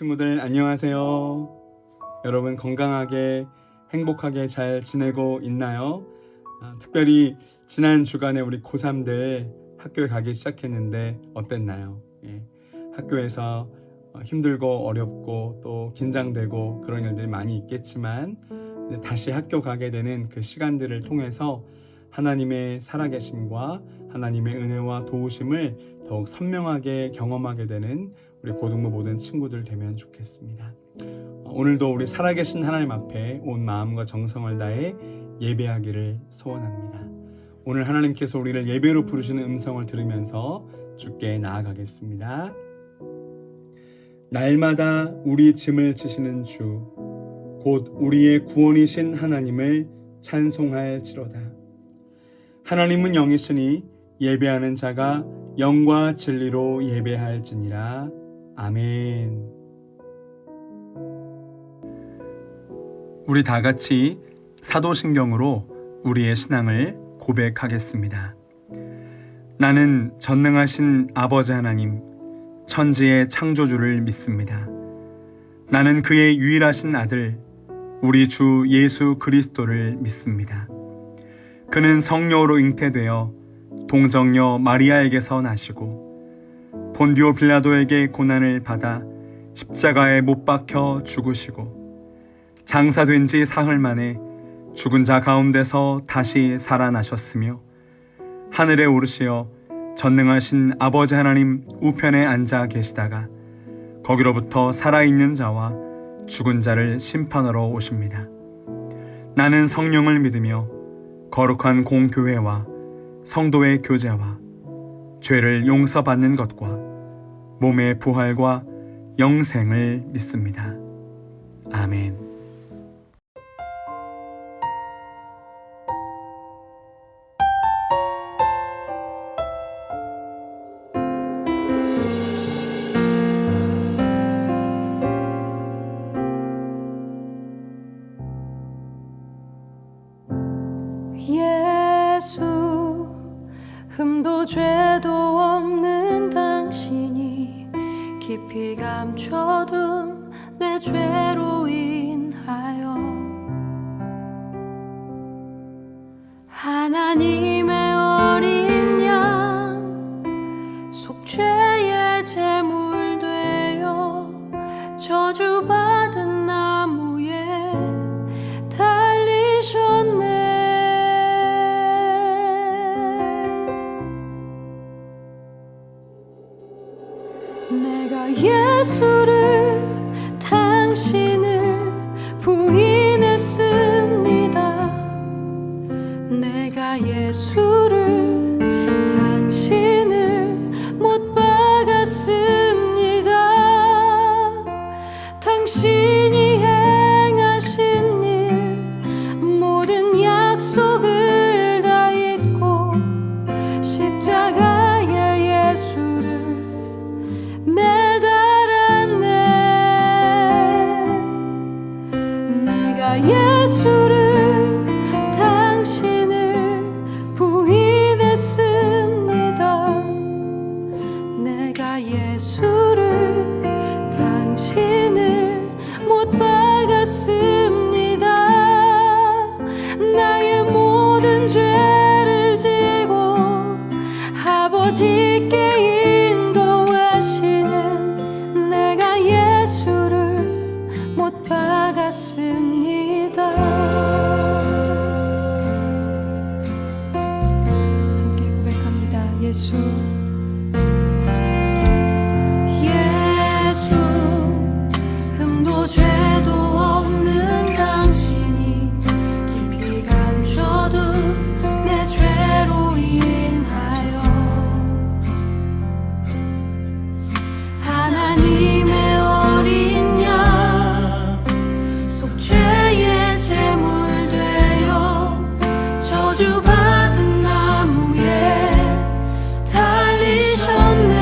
친구들 안녕하세요. 여러분 건강하게 행복하게 잘 지내고 있나요? 특별히 지난 주간에 우리 고3들 학교에 가기 시작했는데 어땠나요? 학교에서 힘들고 어렵고 또 긴장되고 그런 일들이 많이 있겠지만 다시 학교 가게 되는 그 시간들을 통해서 하나님의 살아계심과 하나님의 은혜와 도우심을 더욱 선명하게 경험하게 되는 우리 고등부 모든 친구들 되면 좋겠습니다. 오늘도 우리 살아계신 하나님 앞에 온 마음과 정성을 다해 예배하기를 소원합니다. 오늘 하나님께서 우리를 예배로 부르시는 음성을 들으면서 주께 나아가겠습니다. 날마다 우리 짐을 지시는 주, 곧 우리의 구원이신 하나님을 찬송할지로다. 하나님은 영이시니 예배하는 자가 영과 진리로 예배할지니라. 아멘. 우리 다 같이 사도신경으로 우리의 신앙을 고백하겠습니다. 나는 전능하신 아버지 하나님, 천지의 창조주를 믿습니다. 나는 그의 유일하신 아들, 우리 주 예수 그리스도를 믿습니다. 그는 성령으로 잉태되어 동정녀 마리아에게서 나시고 본디오 빌라도에게 고난을 받아 십자가에 못 박혀 죽으시고 장사된 지 사흘 만에 죽은 자 가운데서 다시 살아나셨으며 하늘에 오르시어 전능하신 아버지 하나님 우편에 앉아 계시다가 거기로부터 살아있는 자와 죽은 자를 심판하러 오십니다. 나는 성령을 믿으며 거룩한 공교회와 성도의 교제와 죄를 용서받는 것과 몸의 부활과 영생을 믿습니다. 아멘. 예수, 흠도 죄도 없는 당신이 깊이 감춰둔 내 죄로 인하여 하나님의 어린 양 속죄의 제물 되어 저주받은 나무에 달리셨네. 내가 예수를 당신을 부인했습니다. 내가 예수를 당신을 못 박았습니다. 당신이 행하신 일 모든 약속을 다 잊고 십자가에 예수를 매달았네. 내가 예수를 당신을 부인했습니다. 내가 예수를 당신을 못 박았습니다. 나의 모든 죄를 지고 아버지께 인도하시는 내가 예수를 못 박았습니다. 함께 고백합니다. 예수, 예수, 흠도 죄도 없는 당신이 깊이 감춰둔 내 죄로 인하여 하나님의 어린 양 속죄의 제물 되어 저주받은 나무에 달리셨네.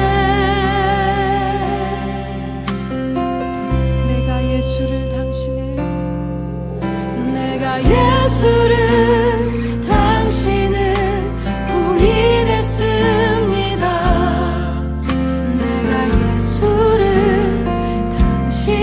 내가 예수를 당신을 부인했습니다. 내가 예수를 당신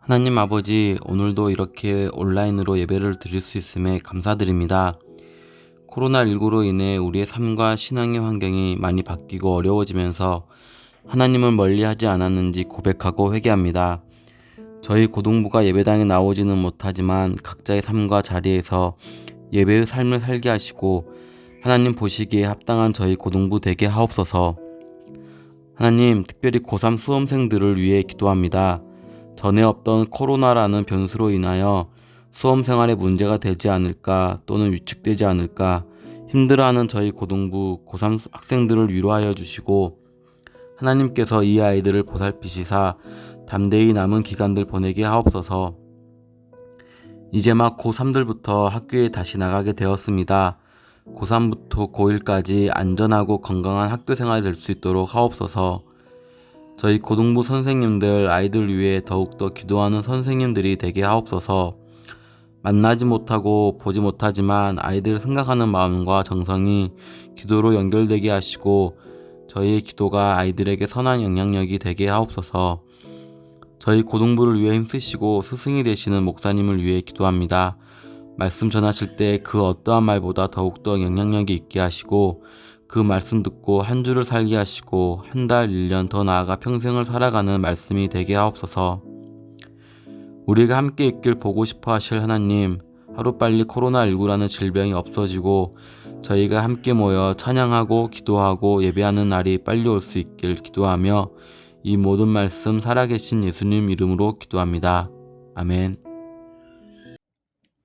하나님 아버지, 오늘도 이렇게 온라인으로 예배를 드릴 수 있음에 감사드립니다. 코로나19로 인해 우리의 삶과 신앙의 환경이 많이 바뀌고 어려워지면서 하나님을 멀리하지 않았는지 고백하고 회개합니다. 저희 고등부가 예배당에 나오지는 못하지만 각자의 삶과 자리에서 예배의 삶을 살게 하시고 하나님 보시기에 합당한 저희 고등부 되게 하옵소서. 하나님, 특별히 고3 수험생들을 위해 기도합니다. 전에 없던 코로나라는 변수로 인하여 수험 생활에 문제가 되지 않을까 또는 위축되지 않을까 힘들어하는 저희 고등부 고3 학생들을 위로하여 주시고 하나님께서 이 아이들을 보살피시사 담대히 남은 기간들 보내게 하옵소서. 이제 막 고3들부터 학교에 다시 나가게 되었습니다. 고3부터 고1까지 안전하고 건강한 학교 생활이 될 수 있도록 하옵소서. 저희 고등부 선생님들 아이들 위해 더욱더 기도하는 선생님들이 되게 하옵소서. 만나지 못하고 보지 못하지만 아이들을 생각하는 마음과 정성이 기도로 연결되게 하시고 저희의 기도가 아이들에게 선한 영향력이 되게 하옵소서. 저희 고등부를 위해 힘쓰시고 스승이 되시는 목사님을 위해 기도합니다. 말씀 전하실 때 그 어떠한 말보다 더욱더 영향력이 있게 하시고 그 말씀 듣고 한 주를 살게 하시고 한 달, 1년 더 나아가 평생을 살아가는 말씀이 되게 하옵소서. 우리가 함께 있길 보고 싶어 하실 하나님, 하루빨리 코로나19라는 질병이 없어지고 저희가 함께 모여 찬양하고 기도하고 예배하는 날이 빨리 올 수 있길 기도하며 이 모든 말씀 살아계신 예수님 이름으로 기도합니다. 아멘.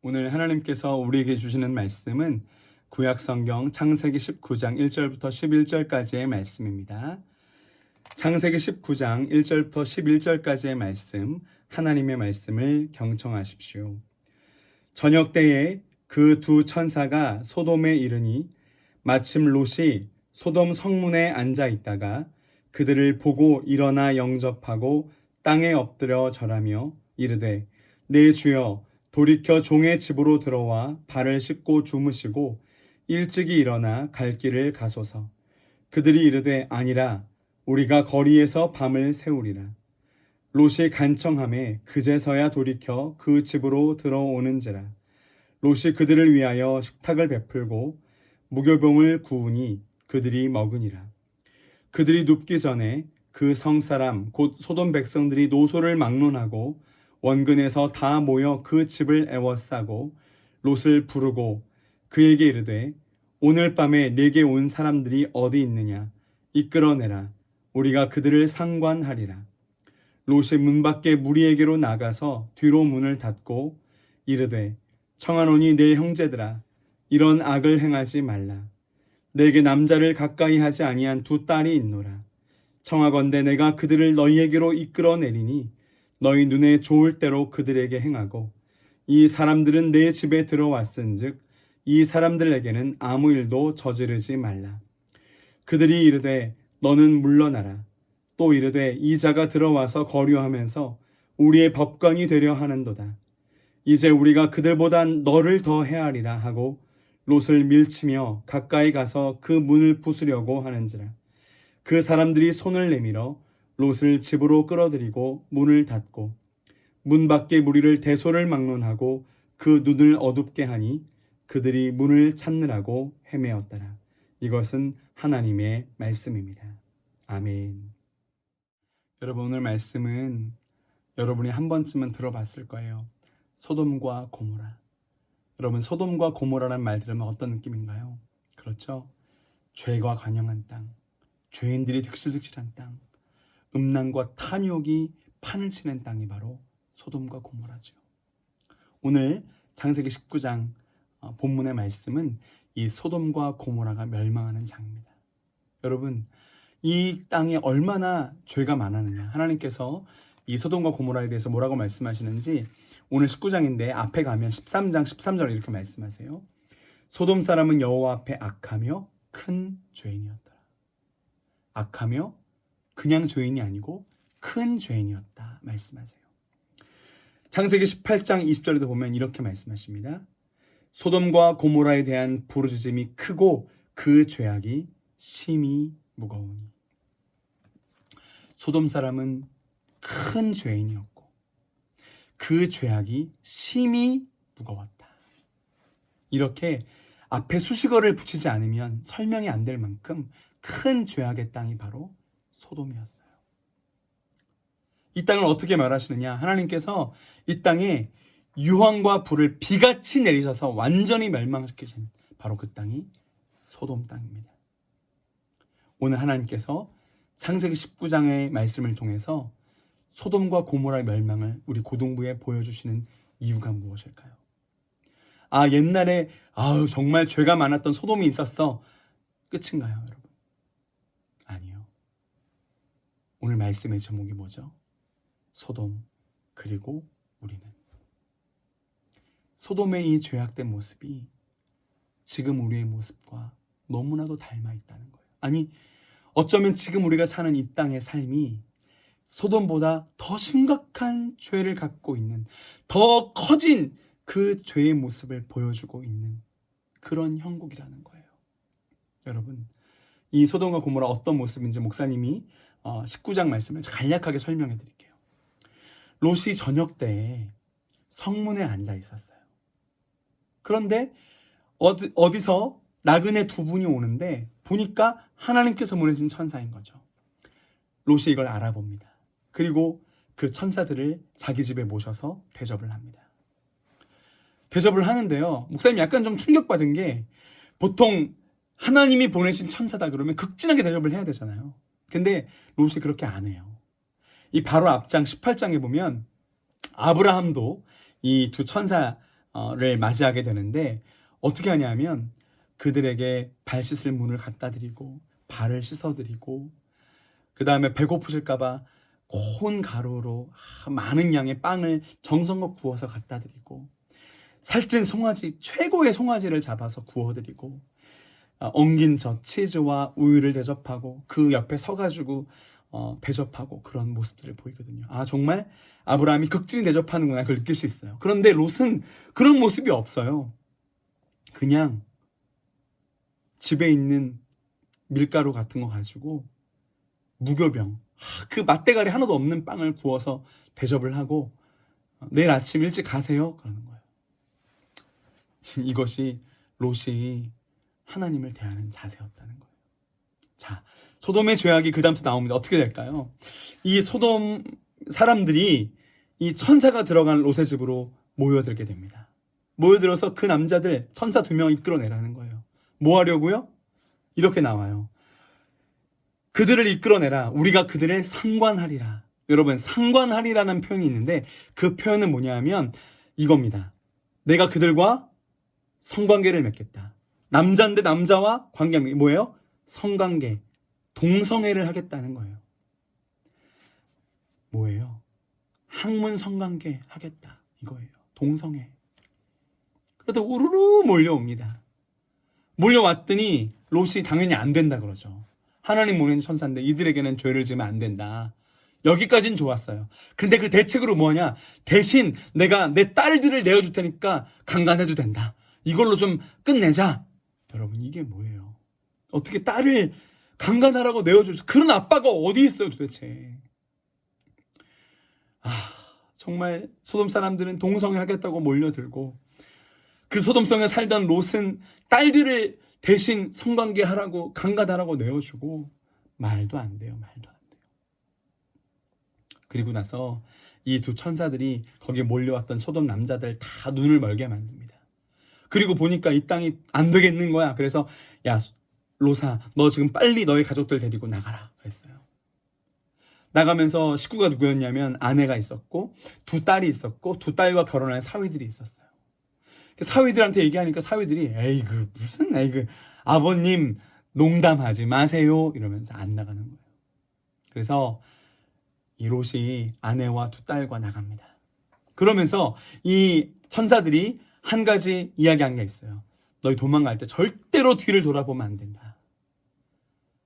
오늘 하나님께서 우리에게 주시는 말씀은 구약성경 창세기 19장 1절부터 11절까지의 말씀입니다. 창세기 19장 1절부터 11절까지의 말씀, 하나님의 말씀을 경청하십시오. 저녁 때에 그 두 천사가 소돔에 이르니 마침 롯이 소돔 성문에 앉아 있다가 그들을 보고 일어나 영접하고 땅에 엎드려 절하며 이르되 내 주여 돌이켜 종의 집으로 들어와 발을 씻고 주무시고 일찍이 일어나 갈 길을 가소서. 그들이 이르되 아니라 우리가 거리에서 밤을 새우리라. 롯이 간청하매 그제서야 돌이켜 그 집으로 들어오는지라. 롯이 그들을 위하여 식탁을 베풀고 무교병을 구우니 그들이 먹으니라. 그들이 눕기 전에 그 성사람 곧 소돔 백성들이 노소를 막론하고 원근에서 다 모여 그 집을 애워싸고 롯을 부르고 그에게 이르되 오늘 밤에 내게 온 사람들이 어디 있느냐 이끌어내라. 우리가 그들을 상관하리라. 롯이 문 밖에 무리에게로 나가서 뒤로 문을 닫고 이르되 청하노니 내 형제들아 이런 악을 행하지 말라. 내게 남자를 가까이 하지 아니한 두 딸이 있노라. 청하건대 내가 그들을 너희에게로 이끌어내리니 너희 눈에 좋을 대로 그들에게 행하고 이 사람들은 내 집에 들어왔은즉 이 사람들에게는 아무 일도 저지르지 말라. 그들이 이르되 너는 물러나라. 또 이르되 이 자가 들어와서 거류하면서 우리의 법관이 되려 하는도다. 이제 우리가 그들보다 너를 더 헤아리라 하고 롯을 밀치며 가까이 가서 그 문을 부수려고 하는지라. 그 사람들이 손을 내밀어 롯을 집으로 끌어들이고 문을 닫고 문 밖에 무리를 대소를 막론하고 그 눈을 어둡게 하니 그들이 문을 찾느라고 헤매었더라. 이것은 하나님의 말씀입니다. 아멘. 여러분, 오늘 말씀은 여러분이 한 번쯤은 들어봤을 거예요. 소돔과 고모라. 여러분, 소돔과 고모라라는 말 들으면 어떤 느낌인가요? 그렇죠? 죄가 관영한 땅, 죄인들이 득실득실한 땅, 음란과 탐욕이 판을 치는 땅이 바로 소돔과 고모라죠. 오늘 창세기 19장 본문의 말씀은 이 소돔과 고모라가 멸망하는 장입니다. 여러분, 이 땅에 얼마나 죄가 많았느냐. 하나님께서 이 소돔과 고모라에 대해서 뭐라고 말씀하시는지 오늘 19장인데 앞에 가면 13장 13절 이렇게 말씀하세요. 소돔 사람은 여호와 앞에 악하며 큰 죄인이었더라. 악하며 그냥 죄인이 아니고 큰 죄인이었다 말씀하세요. 창세기 18장 20절에도 보면 이렇게 말씀하십니다. 소돔과 고모라에 대한 부르짖음이 크고 그 죄악이 심히 무거우니. 소돔 사람은 큰 죄인이었고 그 죄악이 심히 무거웠다. 이렇게 앞에 수식어를 붙이지 않으면 설명이 안 될 만큼 큰 죄악의 땅이 바로 소돔이었어요. 이 땅을 어떻게 말하시느냐? 하나님께서 이 땅에 유황과 불을 비같이 내리셔서 완전히 멸망시키신 바로 그 땅이 소돔 땅입니다. 오늘 하나님께서 창세기 19장의 말씀을 통해서 소돔과 고모라의 멸망을 우리 고등부에 보여주시는 이유가 무엇일까요? 옛날에 정말 죄가 많았던 소돔이 있었어. 끝인가요, 여러분? 아니요. 오늘 말씀의 제목이 뭐죠? 소돔 그리고 우리는. 소돔의 이 죄악된 모습이 지금 우리의 모습과 너무나도 닮아 있다는 거예요. 아니, 어쩌면 지금 우리가 사는 이 땅의 삶이 소돔보다 더 심각한 죄를 갖고 있는, 더 커진 그 죄의 모습을 보여주고 있는 그런 형국이라는 거예요. 여러분, 이 소돔과 고모라 어떤 모습인지 목사님이 19장 말씀을 간략하게 설명해 드릴게요. 롯이 저녁 때에 성문에 앉아 있었어요. 그런데 어디서 나그네 두 분이 오는데 보니까 하나님께서 보내신 천사인 거죠. 롯이 이걸 알아봅니다. 그리고 그 천사들을 자기 집에 모셔서 대접을 합니다. 대접을 하는데요, 목사님이 약간 좀 충격받은 게, 보통 하나님이 보내신 천사다 그러면 극진하게 대접을 해야 되잖아요. 근데 롯이 그렇게 안 해요. 이 바로 앞장 18장에 보면 아브라함도 이 두 천사를 맞이하게 되는데 어떻게 하냐면 그들에게 발 씻을 물을 갖다 드리고 발을 씻어드리고, 그 다음에 배고프실까 봐 고운 가루로 많은 양의 빵을 정성껏 구워서 갖다 드리고, 살찐 송아지, 최고의 송아지를 잡아서 구워드리고, 엉긴 젖, 치즈와 우유를 대접하고 그 옆에 서가지고 대접하고, 그런 모습들을 보이거든요. 정말 아브라함이 극진히 대접하는구나, 그걸 느낄 수 있어요. 그런데 롯은 그런 모습이 없어요. 그냥 집에 있는 밀가루 같은 거 가지고 무교병, 그 맛대가리 하나도 없는 빵을 구워서 대접을 하고 내일 아침 일찍 가세요 그러는 거예요. 이것이 롯이 하나님을 대하는 자세였다는 거예요. 자, 소돔의 죄악이 그 다음부터 나옵니다. 어떻게 될까요? 이 소돔 사람들이 이 천사가 들어간 롯의 집으로 모여들게 됩니다. 모여들어서 그 남자들 천사 2명 이끌어내라는 거예요. 뭐 하려고요? 이렇게 나와요. 그들을 이끌어내라. 우리가 그들을 상관하리라. 여러분, 상관하리라는 표현이 있는데 그 표현은 뭐냐 하면 이겁니다. 내가 그들과 성관계를 맺겠다. 남자인데 남자와 관계, 뭐예요? 성관계, 동성애를 하겠다는 거예요. 뭐예요? 학문 성관계 하겠다 이거예요. 동성애. 그래도 우르르 몰려옵니다. 몰려왔더니 롯이 당연히 안 된다 그러죠. 하나님 보낸 천사인데 이들에게는 죄를 지으면 안 된다. 여기까지는 좋았어요. 근데 그 대책으로 뭐냐? 대신 내가 내 딸들을 내어줄 테니까 강간해도 된다. 이걸로 좀 끝내자. 여러분, 이게 뭐예요? 어떻게 딸을 강간하라고 내어줄 그런 아빠가 어디 있어요 도대체. 정말 소돔 사람들은 동성애 하겠다고 몰려들고, 그 소돔성에 살던 롯은 딸들을 대신 성관계하라고 강간하라고 내어주고, 말도 안 돼요. 말도 안 돼요. 그리고 나서 이 두 천사들이 거기에 몰려왔던 소돔 남자들 다 눈을 멀게 만듭니다. 그리고 보니까 이 땅이 안 되겠는 거야. 그래서 야 롯아, 너 지금 빨리 너의 가족들 데리고 나가라 그랬어요. 나가면서 식구가 누구였냐면 아내가 있었고 두 딸이 있었고 두 딸과 결혼한 사위들이 있었어요. 사위들한테 얘기하니까 사위들이 에이그 무슨 에이그 아버님 농담하지 마세요 이러면서 안 나가는 거예요. 그래서 이 롯이 아내와 두 딸과 나갑니다. 그러면서 이 천사들이 한 가지 이야기한 게 있어요. 너희 도망갈 때 절대로 뒤를 돌아보면 안 된다.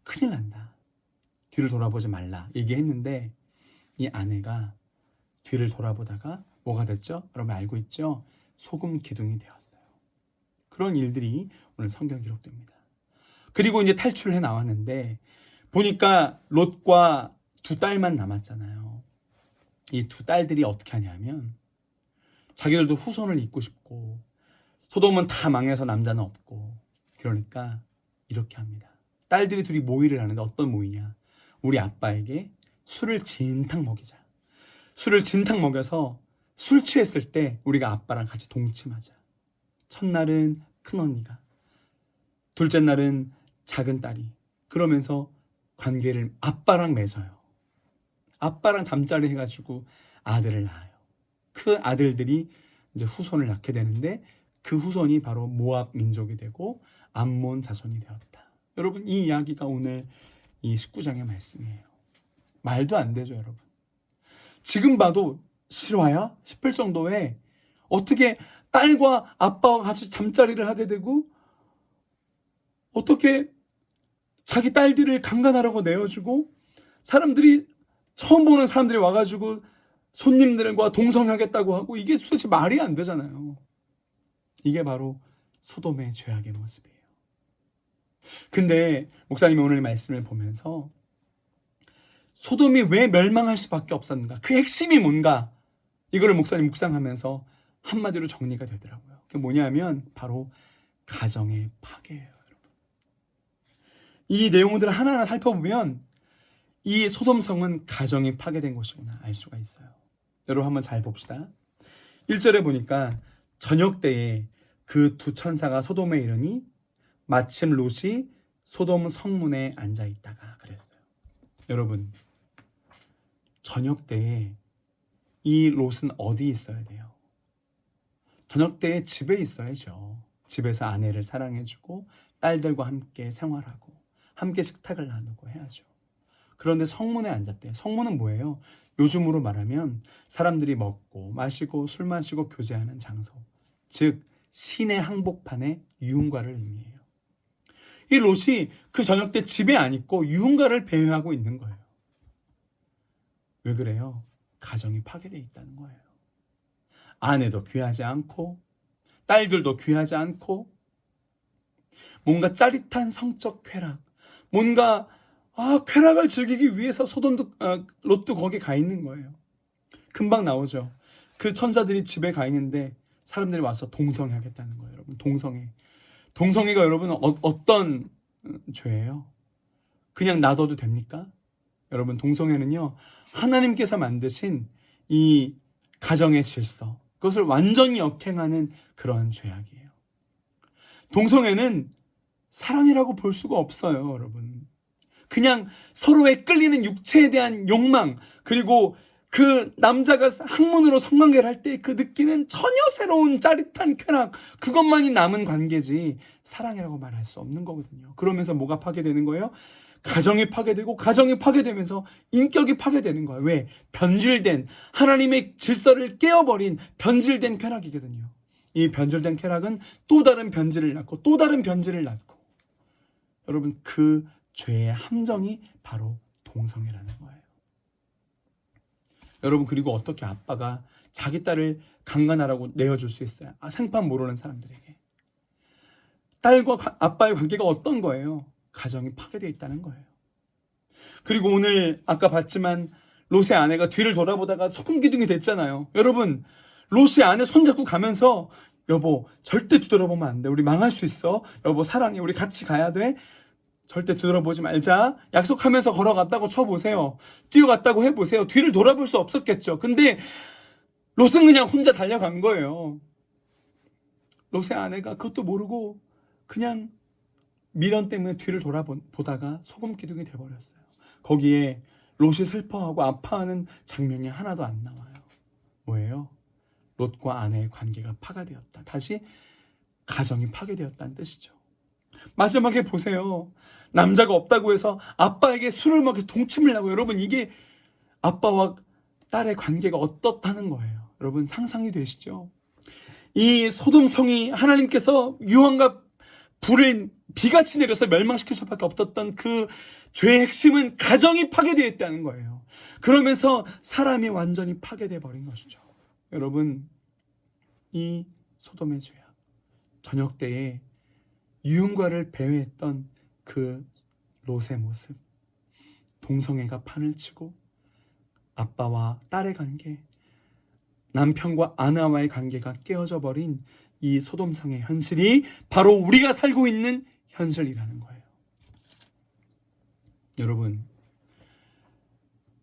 큰일 난다. 뒤를 돌아보지 말라 얘기했는데 이 아내가 뒤를 돌아보다가 뭐가 됐죠? 여러분 알고 있죠? 소금 기둥이 되었어요. 그런 일들이 오늘 성경 기록됩니다. 그리고 이제 탈출을 해 나왔는데 보니까 롯과 두 딸만 남았잖아요. 이 두 딸들이 어떻게 하냐면 자기들도 후손을 잇고 싶고 소돔은 다 망해서 남자는 없고 그러니까 이렇게 합니다. 딸들이 둘이 모의를 하는데 어떤 모의냐? 우리 아빠에게 술을 진탕 먹이자. 술을 진탕 먹여서 술 취했을 때 우리가 아빠랑 같이 동침하자. 첫날은 큰언니가, 둘째 날은 작은 딸이. 그러면서 관계를 아빠랑 맺어요. 아빠랑 잠자리 해가지고 아들을 낳아요. 그 아들들이 이제 후손을 낳게 되는데 그 후손이 바로 모압 민족이 되고 암몬 자손이 되었다. 여러분, 이 이야기가 오늘 이 19장의 말씀이에요. 말도 안 되죠, 여러분. 지금 봐도 실화야 싶을 정도의 어떻게 딸과 아빠와 같이 잠자리를 하게 되고 어떻게 자기 딸들을 강간하라고 내어주고 사람들이 처음 보는 사람들이 와가지고 손님들과 동성하겠다고 하고 이게 도대체 말이 안 되잖아요. 이게 바로 소돔의 죄악의 모습이에요. 근데 목사님이 오늘 말씀을 보면서 소돔이 왜 멸망할 수밖에 없었는가? 그 핵심이 뭔가? 이거를 목사님 묵상하면서 한마디로 정리가 되더라고요. 그게 뭐냐면 바로 가정의 파괴예요, 여러분. 이 내용들을 하나하나 살펴보면 이 소돔성은 가정이 파괴된 곳이구나 알 수가 있어요. 여러분 한번 잘 봅시다. 1절에 보니까 저녁 때에 그 두 천사가 소돔에 이르니 마침 롯이 소돔 성문에 앉아 있다가 그랬어요. 여러분, 저녁 때에 이 롯은 어디 있어야 돼요? 저녁 때에 집에 있어야죠. 집에서 아내를 사랑해주고 딸들과 함께 생활하고 함께 식탁을 나누고 해야죠. 그런데 성문에 앉았대요. 성문은 뭐예요? 요즘으로 말하면 사람들이 먹고 마시고 술 마시고 교제하는 장소, 즉 시내 항복판의 유흥가를 의미해요. 이 롯이 그 저녁 때 집에 안 있고 유흥가를 배회하고 있는 거예요. 왜 그래요? 가정이 파괴되어 있다는 거예요. 아내도 귀하지 않고 딸들도 귀하지 않고 뭔가 짜릿한 성적 쾌락, 뭔가 쾌락을 즐기기 위해서 롯도 거기 가 있는 거예요. 금방 나오죠. 그 천사들이 집에 가 있는데 사람들이 와서 동성하겠다는 거예요. 여러분, 동성애가 여러분 어떤 죄예요? 그냥 놔둬도 됩니까? 여러분, 동성애는요 하나님께서 만드신 이 가정의 질서, 그것을 완전히 역행하는 그런 죄악이에요. 동성애는 사랑이라고 볼 수가 없어요, 여러분. 그냥 서로의 끌리는 육체에 대한 욕망, 그리고 그 남자가 학문으로 성관계를 할 때 그 느끼는 전혀 새로운 짜릿한 쾌락, 그것만이 남은 관계지 사랑이라고 말할 수 없는 거거든요. 그러면서 뭐가 파괴되는 거예요? 가정이 파괴되고 가정이 파괴되면서 인격이 파괴되는 거예요. 왜? 변질된 하나님의 질서를 깨어버린 변질된 쾌락이거든요. 이 변질된 쾌락은 또 다른 변질을 낳고 또 다른 변질을 낳고, 여러분, 그 죄의 함정이 바로 동성애라는 거예요. 여러분, 그리고 어떻게 아빠가 자기 딸을 강간하라고 내어줄 수 있어요? 생판 모르는 사람들에게. 딸과 아빠의 관계가 어떤 거예요? 가정이 파괴되어 있다는 거예요. 그리고 오늘 아까 봤지만 롯의 아내가 뒤를 돌아보다가 소금기둥이 됐잖아요. 여러분, 롯의 아내 손잡고 가면서 여보 절대 뒤돌아보면 안 돼. 우리 망할 수 있어. 여보 사랑해. 우리 같이 가야 돼. 절대 뒤돌아보지 말자. 약속하면서 걸어갔다고 쳐보세요. 뛰어갔다고 해보세요. 뒤를 돌아볼 수 없었겠죠. 근데 롯은 그냥 혼자 달려간 거예요. 롯의 아내가 그것도 모르고 그냥 미련 때문에 뒤를 돌아보다가 소금 기둥이 돼버렸어요. 거기에 롯이 슬퍼하고 아파하는 장면이 하나도 안 나와요. 뭐예요? 롯과 아내의 관계가 파괴되었다. 다시 가정이 파괴되었다는 뜻이죠. 마지막에 보세요. 남자가 없다고 해서 아빠에게 술을 먹여 동침을 하고, 여러분, 이게 아빠와 딸의 관계가 어떻다는 거예요. 여러분, 상상이 되시죠? 이 소돔성이 하나님께서 유황과 불을 비같이 내려서 멸망시킬 수밖에 없었던 그 죄의 핵심은 가정이 파괴되어 있다는 거예요. 그러면서 사람이 완전히 파괴되어 버린 것이죠. 여러분, 이 소돔의 죄악, 저녁 때에 유흥과를 배회했던 그 롯의 모습, 동성애가 판을 치고 아빠와 딸의 관계, 남편과 아내와의 관계가 깨어져 버린 이 소돔성의 현실이 바로 우리가 살고 있는 현실이라는 거예요. 여러분,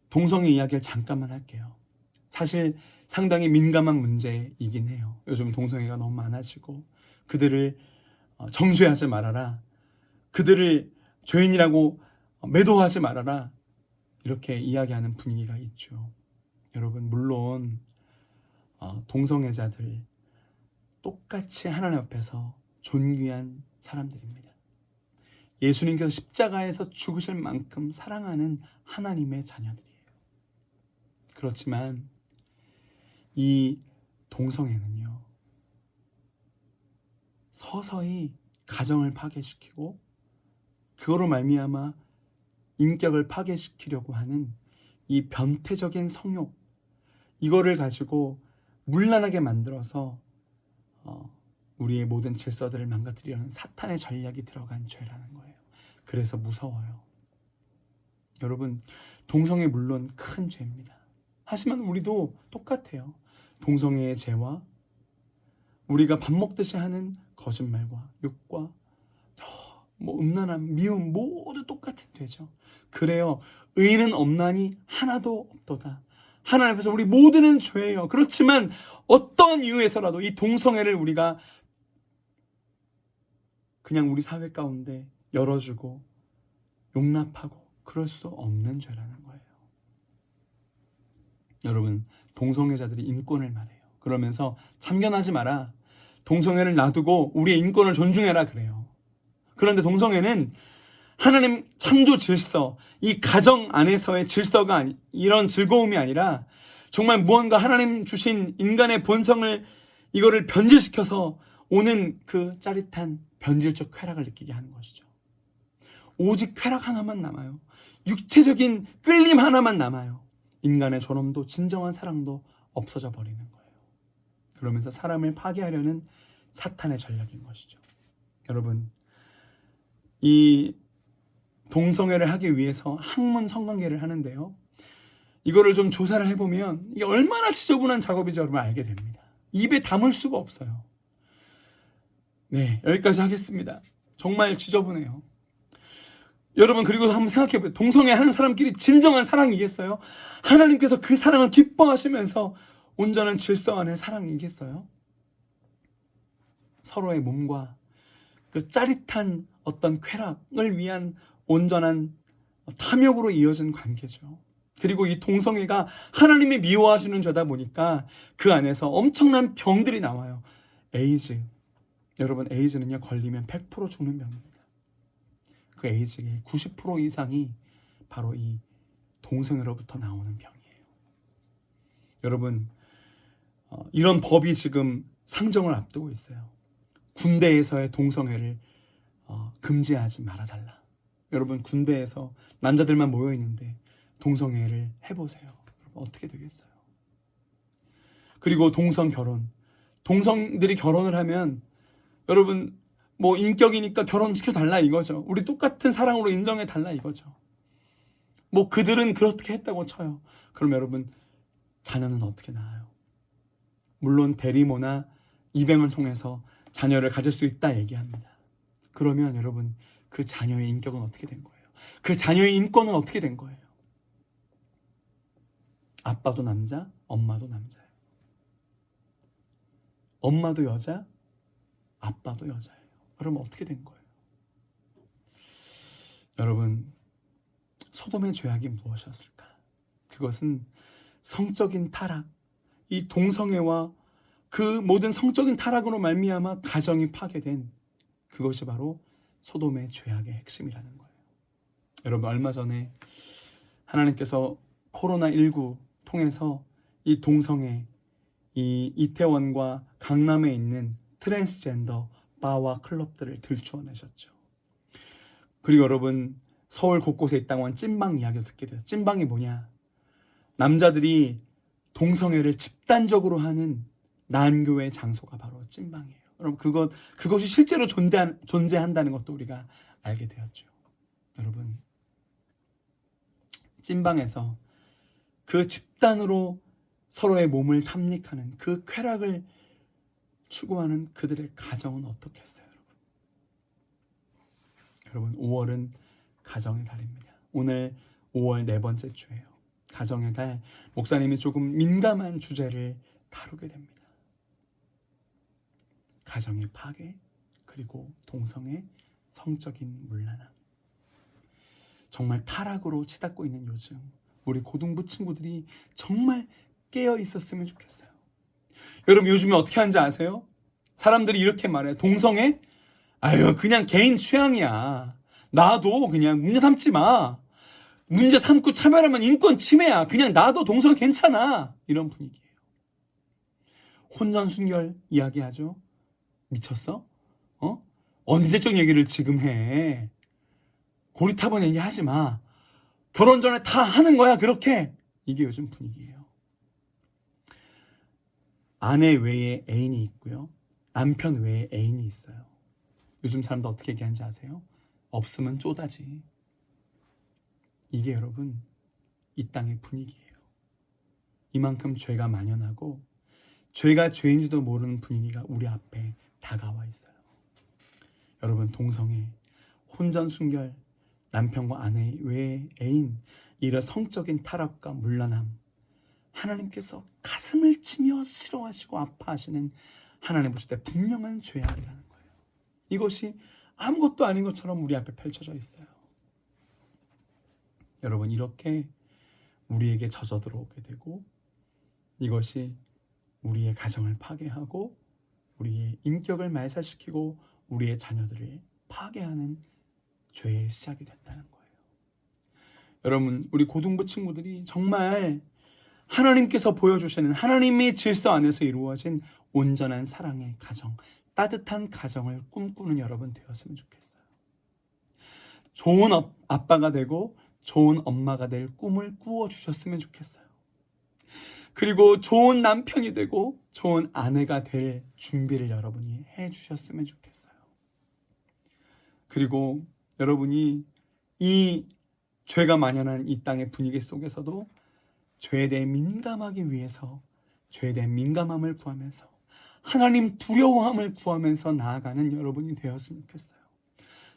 동성애 이야기를 잠깐만 할게요. 사실 상당히 민감한 문제이긴 해요. 요즘 동성애가 너무 많아지고 그들을 정죄하지 말아라, 그들을 죄인이라고 매도하지 말아라, 이렇게 이야기하는 분위기가 있죠. 여러분, 물론 동성애자들 똑같이 하나님 앞에서 존귀한 사람들입니다. 예수님께서 십자가에서 죽으실 만큼 사랑하는 하나님의 자녀들이에요. 그렇지만 이 동성애는요, 서서히 가정을 파괴시키고 그거로 말미암아 인격을 파괴시키려고 하는 이 변태적인 성욕, 이거를 가지고 문란하게 만들어서 우리의 모든 질서들을 망가뜨리려는 사탄의 전략이 들어간 죄라는 거예요. 그래서 무서워요. 여러분, 동성애 물론 큰 죄입니다. 하지만 우리도 똑같아요. 동성애의 죄와 우리가 밥 먹듯이 하는 거짓말과 욕과 음란함, 미움 모두 똑같은 죄죠. 그래요, 의인은 없나니 하나도 없도다. 하나님 앞에서 우리 모두는 죄예요. 그렇지만 어떤 이유에서라도 이 동성애를 우리가 그냥 우리 사회 가운데 열어주고 용납하고 그럴 수 없는 죄라는 거예요. 여러분, 동성애자들이 인권을 말해요. 그러면서 참견하지 마라, 동성애를 놔두고 우리의 인권을 존중해라 그래요. 그런데 동성애는 하나님 창조 질서, 이 가정 안에서의 질서가 이런 즐거움이 아니라 정말 무언가 하나님 주신 인간의 본성을 이거를 변질시켜서 오는 그 짜릿한 변질적 쾌락을 느끼게 하는 것이죠. 오직 쾌락 하나만 남아요. 육체적인 끌림 하나만 남아요. 인간의 존엄도 진정한 사랑도 없어져 버리는 거예요. 그러면서 사람을 파괴하려는 사탄의 전략인 것이죠. 여러분, 이 동성애를 하기 위해서 학문 성관계를 하는데요, 이거를 좀 조사를 해보면 이게 얼마나 지저분한 작업인지 여러분 알게 됩니다. 입에 담을 수가 없어요. 네, 여기까지 하겠습니다. 정말 지저분해요. 여러분, 그리고 한번 생각해보세요. 동성애 하는 사람끼리 진정한 사랑이겠어요? 하나님께서 그 사랑을 기뻐하시면서 온전한 질서 안에 사랑이겠어요? 서로의 몸과 그 짜릿한 어떤 쾌락을 위한 온전한 탐욕으로 이어진 관계죠. 그리고 이 동성애가 하나님이 미워하시는 죄다 보니까 그 안에서 엄청난 병들이 나와요. 에이즈. 여러분, 에이즈는요, 걸리면 100% 죽는 병입니다. 그 에이즈의 90% 이상이 바로 이 동성애로부터 나오는 병이에요. 여러분, 이런 법이 지금 상정을 앞두고 있어요. 군대에서의 동성애를 금지하지 말아달라. 여러분, 군대에서 남자들만 모여 있는데 동성애를 해보세요. 여러분, 어떻게 되겠어요? 그리고 동성 결혼, 동성들이 결혼을 하면 여러분, 뭐 인격이니까 결혼시켜달라 이거죠. 우리 똑같은 사랑으로 인정해달라 이거죠. 뭐 그들은 그렇게 했다고 쳐요. 그럼 여러분, 자녀는 어떻게 낳아요? 물론 대리모나 입양을 통해서 자녀를 가질 수 있다 얘기합니다. 그러면 여러분, 그 자녀의 인격은 어떻게 된 거예요? 그 자녀의 인권은 어떻게 된 거예요? 아빠도 남자, 엄마도 남자예요. 엄마도 여자, 아빠도 여자예요. 그러면 어떻게 된 거예요? 여러분, 소돔의 죄악이 무엇이었을까? 그것은 성적인 타락, 이 동성애와 그 모든 성적인 타락으로 말미암아 가정이 파괴된 그것이 바로 소돔의 죄악의 핵심이라는 거예요. 여러분, 얼마 전에 하나님께서 코로나19 통해서 이 동성애, 이 이태원과 강남에 있는 트랜스젠더 바와 클럽들을 들추어내셨죠. 그리고 여러분, 서울 곳곳에 있다고 한 찐방 이야기를 듣게 돼요. 찐방이 뭐냐? 남자들이 동성애를 집단적으로 하는 난교의 장소가 바로 찐방이에요. 여러분, 그것이 실제로 존재한다는 것도 우리가 알게 되었죠. 여러분, 찐방에서 그 집단으로 서로의 몸을 탐닉하는 그 쾌락을 추구하는 그들의 가정은 어떻겠어요, 여러분? 5월은 가정의 달입니다. 오늘 5월 네 번째 주예요. 가정의 달. 목사님이 조금 민감한 주제를 다루게 됩니다. 가정의 파괴, 그리고 동성의 성적인 문란함. 정말 타락으로 치닫고 있는 요즘 우리 고등부 친구들이 정말 깨어 있었으면 좋겠어요. 여러분, 요즘에 어떻게 하는지 아세요? 사람들이 이렇게 말해. 동성애? 아유, 그냥 개인 취향이야. 나도 그냥 문제 삼지 마. 문제 삼고 차별하면 인권 침해야. 그냥 나도 동성애 괜찮아. 이런 분위기예요. 혼전순결 이야기하죠. 미쳤어? 언제적 얘기를 지금 해. 고리타분 얘기 하지 마. 결혼 전에 다 하는 거야, 그렇게. 이게 요즘 분위기예요. 아내 외에 애인이 있고요. 남편 외에 애인이 있어요. 요즘 사람들 어떻게 얘기하는지 아세요? 없으면 쪼다지. 이게 여러분, 이 땅의 분위기예요. 이만큼 죄가 만연하고 죄가 죄인지도 모르는 분위기가 우리 앞에 다가와 있어요. 여러분, 동성애, 혼전순결, 남편과 아내 외에 애인, 이런 성적인 타락과 문란함, 하나님께서 가슴을 치며 싫어하시고 아파하시는 하나님 보실 때 분명한 죄악이라는 거예요. 이것이 아무것도 아닌 것처럼 우리 앞에 펼쳐져 있어요. 여러분, 이렇게 우리에게 젖어 들어오게 되고 이것이 우리의 가정을 파괴하고 우리의 인격을 말살시키고 우리의 자녀들을 파괴하는 죄의 시작이 됐다는 거예요. 여러분, 우리 고등부 친구들이 정말 하나님께서 보여주시는 하나님의 질서 안에서 이루어진 온전한 사랑의 가정, 따뜻한 가정을 꿈꾸는 여러분 되었으면 좋겠어요. 좋은 아빠가 되고 좋은 엄마가 될 꿈을 꾸어주셨으면 좋겠어요. 그리고 좋은 남편이 되고 좋은 아내가 될 준비를 여러분이 해주셨으면 좋겠어요. 그리고 여러분이 이 죄가 만연한 이 땅의 분위기 속에서도 죄에 대해 민감하기 위해서 죄에 대한 민감함을 구하면서 하나님 두려워함을 구하면서 나아가는 여러분이 되었으면 좋겠어요.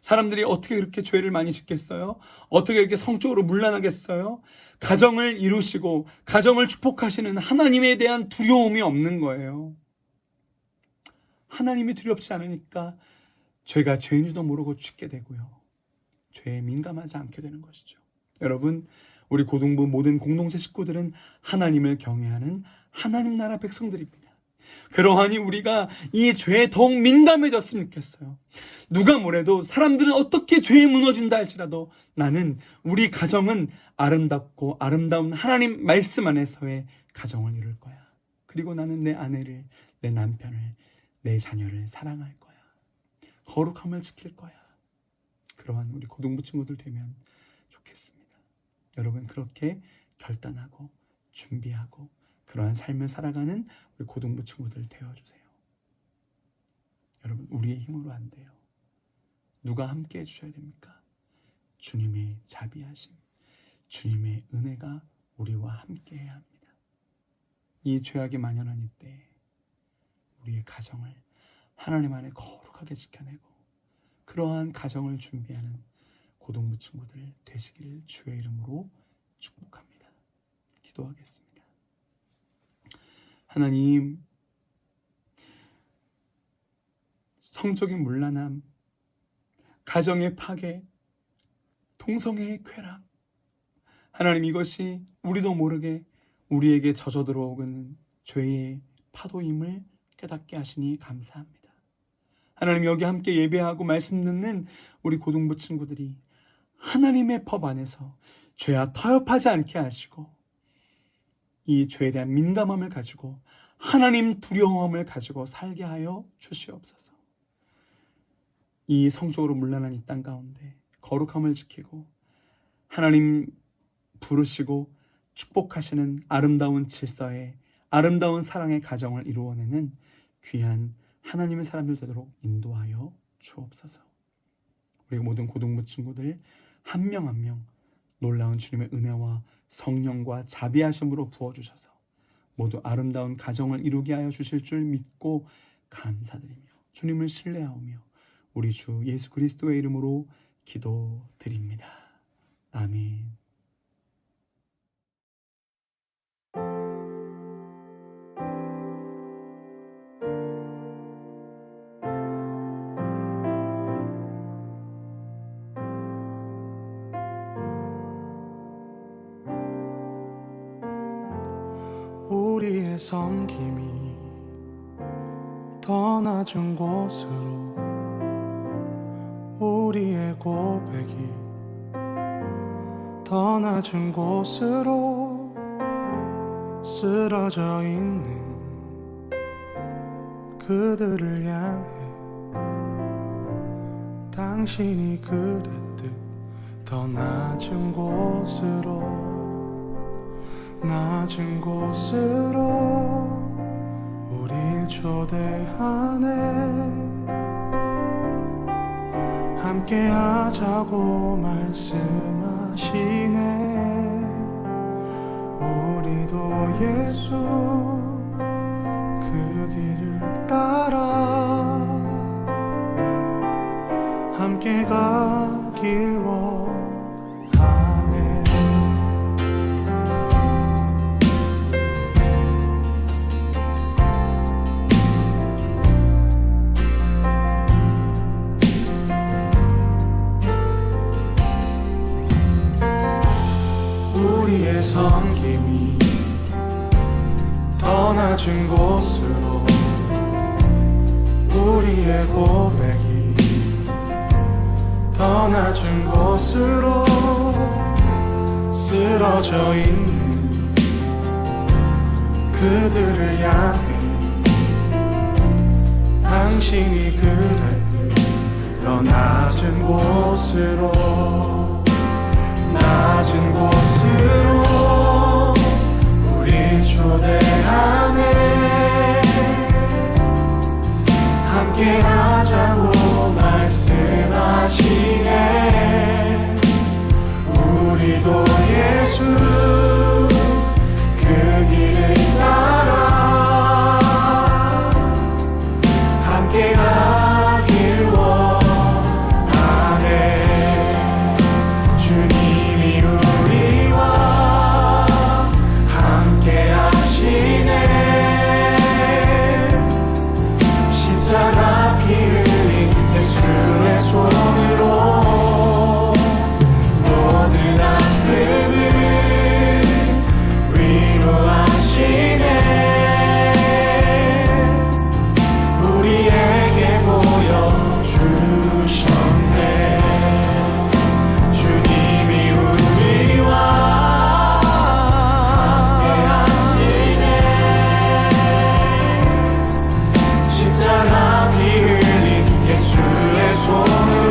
사람들이 어떻게 그렇게 죄를 많이 짓겠어요? 어떻게 이렇게 성적으로 문란하겠어요? 가정을 이루시고 가정을 축복하시는 하나님에 대한 두려움이 없는 거예요. 하나님이 두렵지 않으니까 죄가 죄인지도 모르고 짓게 되고요. 죄에 민감하지 않게 되는 것이죠. 여러분, 우리 고등부 모든 공동체 식구들은 하나님을 경외하는 하나님 나라 백성들입니다. 그러하니 우리가 이 죄에 더욱 민감해졌으면 좋겠어요. 누가 뭐래도 사람들은 어떻게 죄에 무너진다 할지라도 나는 우리 가정은 아름답고 아름다운 하나님 말씀 안에서의 가정을 이룰 거야. 그리고 나는 내 아내를, 내 남편을, 내 자녀를 사랑할 거야. 거룩함을 지킬 거야. 그러한 우리 고등부 친구들 되면 좋겠습니다. 여러분, 그렇게 결단하고 준비하고 그러한 삶을 살아가는 우리 고등부 친구들 되어주세요. 여러분, 우리의 힘으로 안 돼요. 누가 함께 해주셔야 됩니까? 주님의 자비하심, 주님의 은혜가 우리와 함께 해야 합니다. 이 죄악이 만연한 이때 우리의 가정을 하나님 안에 거룩하게 지켜내고 그러한 가정을 준비하는 고등부 친구들 되시기를 주의 이름으로 축복합니다. 기도하겠습니다. 하나님, 성적인 문란함, 가정의 파괴, 동성애의 쾌락, 하나님, 이것이 우리도 모르게 우리에게 젖어 들어오는 죄의 파도임을 깨닫게 하시니 감사합니다. 하나님, 여기 함께 예배하고 말씀 듣는 우리 고등부 친구들이 하나님의 법 안에서 죄와 타협하지 않게 하시고 이 죄에 대한 민감함을 가지고 하나님 두려움을 가지고 살게 하여 주시옵소서. 이 성적으로 문란한 이 땅 가운데 거룩함을 지키고 하나님 부르시고 축복하시는 아름다운 질서의 아름다운 사랑의 가정을 이루어내는 귀한 하나님의 사람들 되도록 인도하여 주옵소서. 우리 모든 고등부 친구들 한 명 한 명 놀라운 주님의 은혜와 성령과 자비하심으로 부어주셔서 모두 아름다운 가정을 이루게 하여 주실 줄 믿고 감사드리며 주님을 신뢰하오며 우리 주 예수 그리스도의 이름으로 기도드립니다. 아멘. 우리의 섬김이 더 낮은 곳으로 우리의 고백이 더 낮은 곳으로 쓰러져 있는 그들을 향해 당신이 그랬듯 더 낮은 곳으로 우릴 초대하네. 함께 하자고 말씀하시네. 우리도 예수 그 길을 따라 함께 가길 원하네. 우리의 섬김이 더 낮은 곳으로 우리의 고백이 더 낮은 곳으로 쓰러져 있는 그들을 향해 당신이 그랬듯 더 낮은 곳으로 우릴 초대하네. 함께 하자고 말씀하시네. 우리도 예수 그 길을 따라 함께 가길 원하네. 주님이 우리와 함께 하시네. 십자가 피 흘린 예수의 손으로 모든 아픔을 위로하시네. 우리에게 보여주셨네. 주님이 우리와 함께하시네. 십자가 피 흘린 예수의 손으로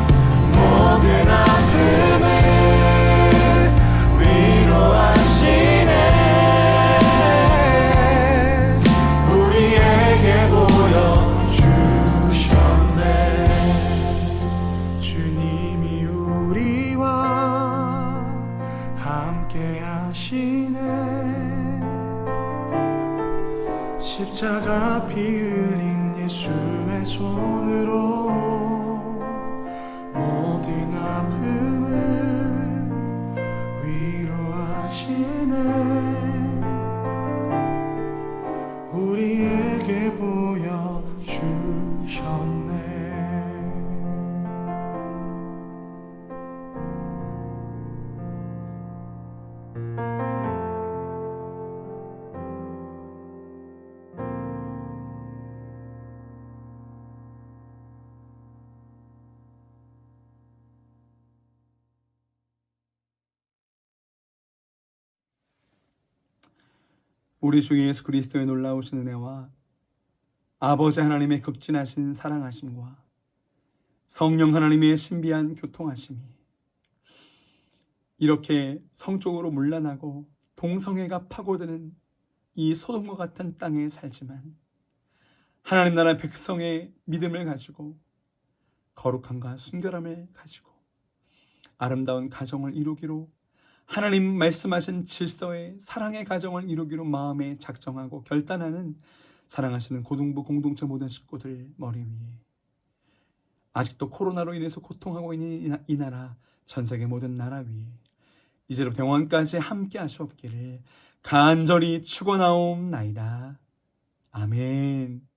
모든 아픔을 위로하시네. 우리에게 보여주셨네. 주님이 우리와 함께 하시네. 십자가 피 흘린 예수의 손으로 모든 아픔을 위로하시네. 우리에게 보여주셨네. 우리 주 예수 그리스도의 놀라우신 은혜와 아버지 하나님의 극진하신 사랑하심과 성령 하나님의 신비한 교통하심이 이렇게 성적으로 문란하고 동성애가 파고드는 이 소돔과 같은 땅에 살지만 하나님 나라 백성의 믿음을 가지고 거룩함과 순결함을 가지고 아름다운 가정을 이루기로 하나님 말씀하신 질서의 사랑의 가정을 이루기로 마음에 작정하고 결단하는 사랑하시는 고등부 공동체 모든 식구들 머리 위에 아직도 코로나로 인해서 고통하고 있는 이 나라, 전 세계 모든 나라 위에 이제부터 영원까지 함께 하시옵기를 간절히 축원하옵나이다. 아멘.